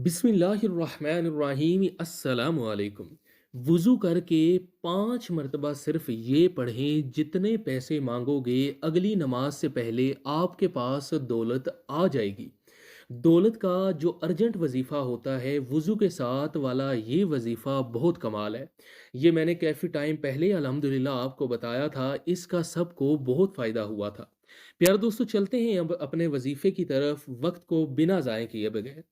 बिस्मिल्लाहिर्रहमानिर्रहीम अस्सलाम वालेकुम। वज़ू करके 5 मरतबा सिर्फ़ ये पढ़ें, जितने पैसे माँगोगे अगली नमाज से पहले आपके पास दौलत आ जाएगी। दौलत का जो अर्जेंट वज़ीफ़ा होता है, वज़ू के साथ वाला ये वज़ीफ़ा बहुत कमाल है। ये मैंने काफ़ी टाइम पहले अल्हम्दुलिल्लाह आपको बताया था, इसका सबको बहुत फ़ायदा हुआ था। प्यारे दोस्तों, चलते हैं अब अपने वज़ीफ़े की तरफ, वक़्त को बिना ज़ाय किए बगैर।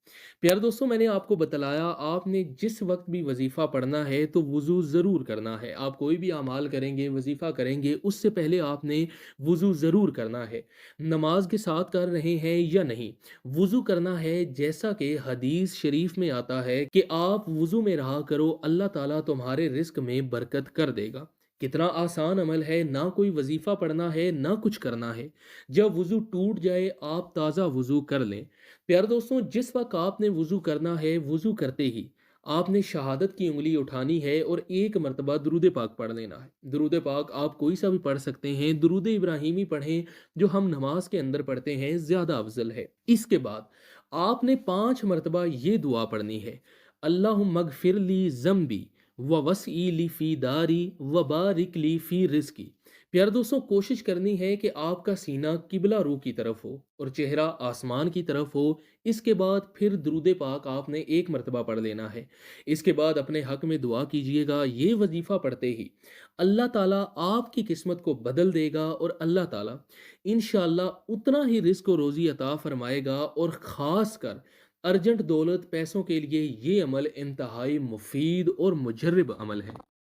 प्यारे दोस्तों, मैंने आपको बतलाया आपने जिस वक्त भी वजीफ़ा पढ़ना है तो वज़ू ज़रूर करना है। आप कोई भी अमाल करेंगे, वजीफ़ा करेंगे, उससे पहले आपने वज़ू ज़रूर करना है। नमाज के साथ कर रहे हैं या नहीं, वज़ू करना है। जैसा कि हदीस शरीफ में आता है कि आप वज़ू में रहा करो, अल्लाह ताला तुम्हारे रिस्क में बरकत कर देगा। कितना आसान अमल है, ना कोई वजीफ़ा पढ़ना है ना कुछ करना है। जब वज़ू टूट जाए आप ताज़ा वज़ू कर लें। प्यारे दोस्तों, जिस वक्त आपने वज़ू करना है, वज़ू करते ही आपने शहादत की उंगली उठानी है और एक मरतबा दुरूद पाक पढ़ लेना है। दुरूद पाक आप कोई सा भी पढ़ सकते हैं, दुरूद इब्राहिमी पढ़ें जो हम नमाज के अंदर पढ़ते हैं, ज़्यादा अफजल है। इसके बाद आपने 5 मरतबा ये दुआ पढ़नी है, अल्लाहुम्मगफिरली ज़म्बी व वसई ली फ़ी दारी व बारिक ली फ़ी रिज़्क़ी। प्यारे दोस्तों, कोशिश करनी है कि आपका सीना किबला रू की तरफ हो और चेहरा आसमान की तरफ हो। इसके बाद फिर दुरूद पाक आपने एक मरतबा पढ़ लेना है। इसके बाद अपने हक में दुआ कीजिएगा। ये वजीफ़ा पढ़ते ही अल्लाह ताला आपकी किस्मत को बदल देगा और अल्लाह ताला इंशाअल्लाह उतना ही रिस्क और रोज़ी अता फरमाएगा। और ख़ास कर अर्जेंट दौलत पैसों के लिए ये अमल इंतहाई मुफीद और मुजर्रब अमल है।